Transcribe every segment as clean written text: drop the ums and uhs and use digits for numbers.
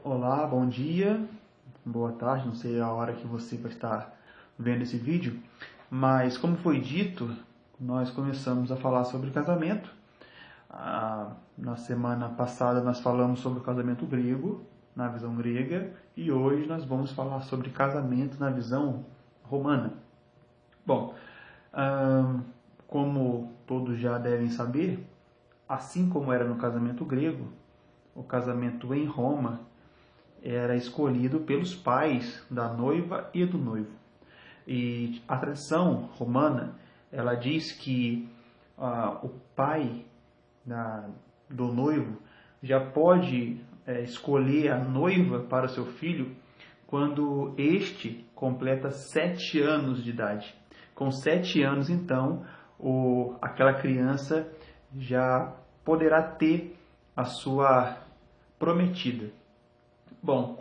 Olá, bom dia, boa tarde, não sei a hora que você vai estar vendo esse vídeo, mas como foi dito, nós começamos a falar sobre casamento. Na semana passada nós falamos sobre o casamento grego, na visão grega, e hoje nós vamos falar sobre casamento na visão romana. Bom, como todos já devem saber, assim como era no casamento grego, o casamento em Roma era escolhido pelos pais da noiva e do noivo. E a tradição romana, ela diz que o pai do noivo já pode escolher a noiva para o seu filho quando este completa 7 anos de idade. Com 7 anos, então, aquela criança já poderá ter a sua prometida. Bom,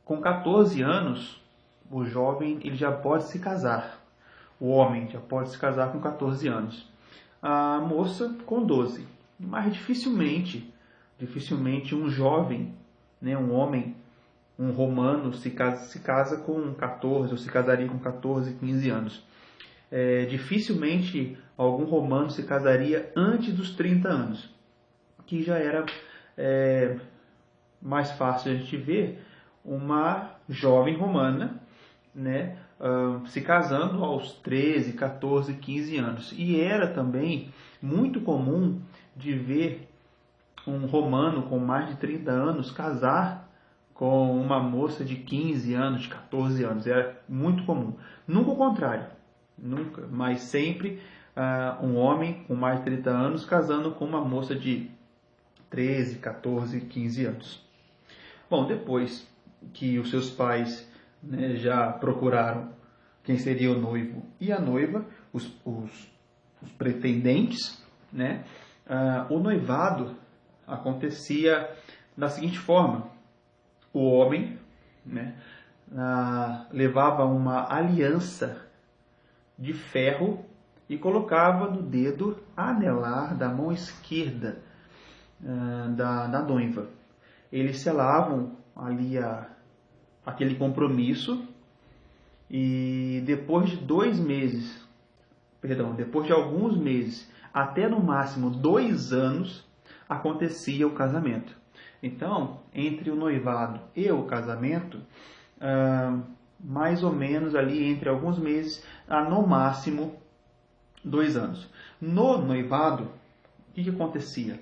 com 14 anos, o jovem ele já pode se casar. O homem já pode se casar com 14 anos. A moça com 12. Mas dificilmente um jovem, né, um homem, um romano se casa com 14 ou se casaria com 14, 15 anos. Dificilmente algum romano se casaria antes dos 30 anos, que já era mais fácil a gente ver uma jovem romana, né, se casando aos 13, 14, 15 anos. E era também muito comum de ver um romano com mais de 30 anos casar com uma moça de 15 anos, de 14 anos. Era muito comum. Nunca o contrário, nunca, mas sempre um homem com mais de 30 anos casando com uma moça de 13, 14, 15 anos. Bom, depois que os seus pais, né, já procuraram quem seria o noivo e a noiva, os pretendentes, né, o noivado acontecia da seguinte forma: o homem, né, levava uma aliança de ferro e colocava no dedo anelar da mão esquerda da noiva. Eles selavam ali aquele compromisso e depois de depois de alguns meses, até no máximo 2 anos, acontecia o casamento. Então, entre o noivado e o casamento, mais ou menos ali entre alguns meses, no máximo 2 anos. No noivado, o que acontecia?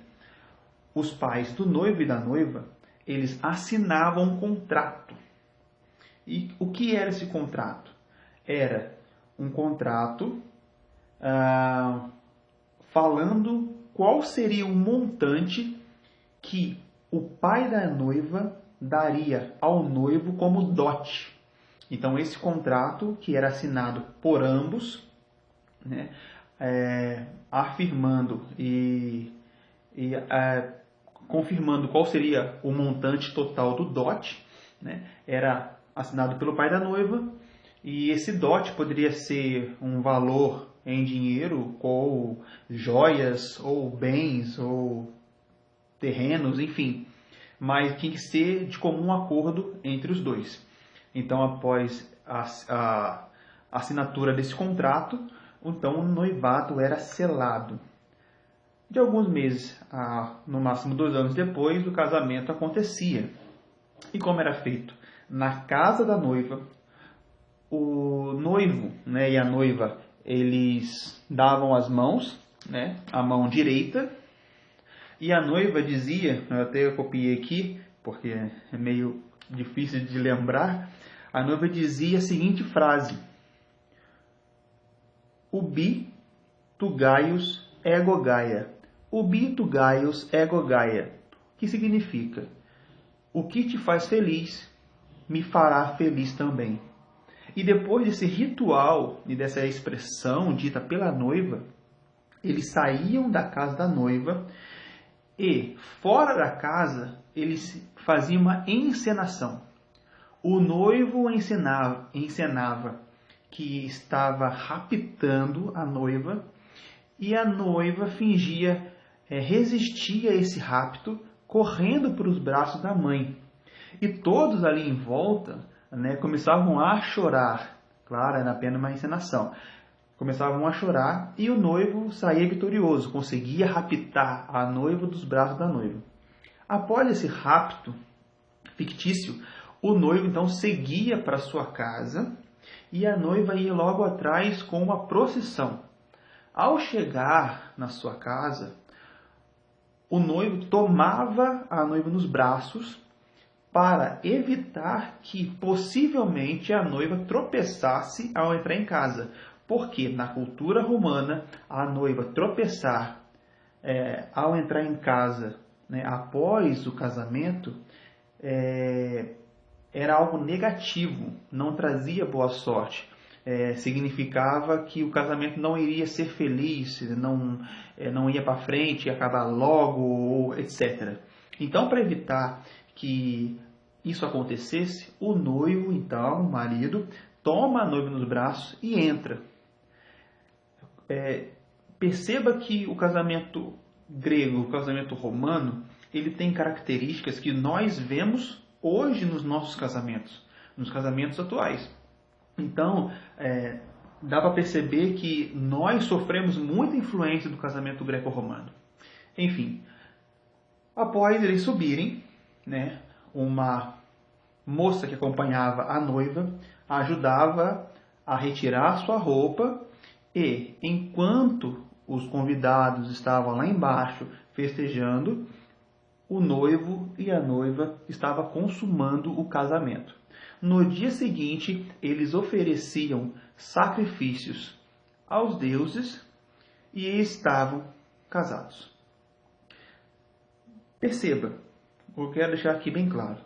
Os pais do noivo e da noiva, eles assinavam um contrato. E o que era esse contrato? Era um contrato falando qual seria o montante que o pai da noiva daria ao noivo como dote. Então, esse contrato, que era assinado por ambos, né, afirmando e confirmando qual seria o montante total do dote, né, era assinado pelo pai da noiva, e esse dote poderia ser um valor em dinheiro, ou joias, ou bens, ou terrenos, enfim, mas tinha que ser de comum acordo entre os dois. Então, após a assinatura desse contrato, então o noivado era selado. De alguns meses, no máximo 2 anos depois, o casamento acontecia. E como era feito? Na casa da noiva, o noivo, né, e a noiva, eles davam as mãos, né, a mão direita, e a noiva dizia, eu até copiei aqui, porque é meio difícil de lembrar, a noiva dizia a seguinte frase: Ubi tu Gaius ego Gaia. Ubi tu Gaius ego Gaia. Que significa: o que te faz feliz me fará feliz também. E depois desse ritual e dessa expressão dita pela noiva, eles saíam da casa da noiva e, fora da casa, eles faziam uma encenação. O noivo encenava que estava raptando a noiva, e a noiva fingia resistir a esse rapto correndo para os braços da mãe. E todos ali em volta, né, começavam a chorar. Claro, era apenas uma encenação. Começavam a chorar e o noivo saía vitorioso, conseguia raptar a noiva dos braços da noiva. Após esse rapto fictício, o noivo então seguia para sua casa e a noiva ia logo atrás com uma procissão. Ao chegar na sua casa, o noivo tomava a noiva nos braços para evitar que possivelmente a noiva tropeçasse ao entrar em casa. Porque na cultura romana, a noiva tropeçar ao entrar em casa, né, após o casamento, era algo negativo, não trazia boa sorte. Significava que o casamento não iria ser feliz, não ia para frente, ia acabar logo, etc. Então, para evitar que isso acontecesse, o noivo, então, o marido, toma a noiva nos braços e entra. Perceba que o casamento grego, o casamento romano, ele tem características que nós vemos hoje nos nossos casamentos, nos casamentos atuais. Então, dá para perceber que nós sofremos muita influência do casamento greco-romano. Enfim, após eles subirem, né, uma moça que acompanhava a noiva ajudava a retirar sua roupa e, enquanto os convidados estavam lá embaixo festejando, o noivo e a noiva estavam consumando o casamento. No dia seguinte, eles ofereciam sacrifícios aos deuses e estavam casados. Perceba, eu quero deixar aqui bem claro.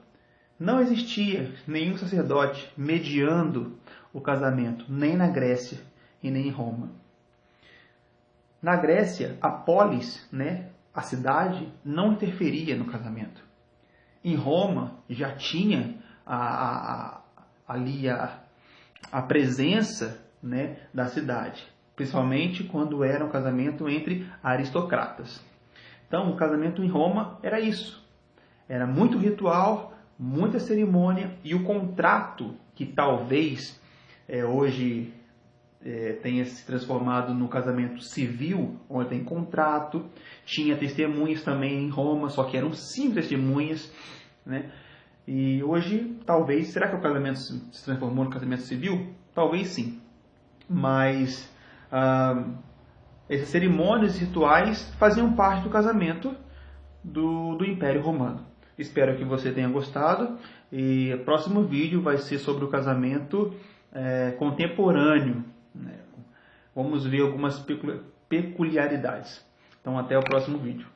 Não existia nenhum sacerdote mediando o casamento, nem na Grécia e nem em Roma. Na Grécia, a polis, né, a cidade, não interferia no casamento. Em Roma, já tinha ali a presença, né, da cidade, principalmente quando era um casamento entre aristocratas. Então, o casamento em Roma era isso. Era muito ritual, muita cerimônia e o contrato, que talvez hoje tenha se transformado no casamento civil, onde tem contrato. Tinha testemunhas também em Roma, só que eram 5 testemunhas, né? E hoje, talvez, será que o casamento se transformou no casamento civil? Talvez sim. Mas essas cerimônias e rituais faziam parte do casamento do Império Romano. Espero que você tenha gostado. E o próximo vídeo vai ser sobre o casamento contemporâneo, né? Vamos ver algumas peculiaridades. Então, até o próximo vídeo.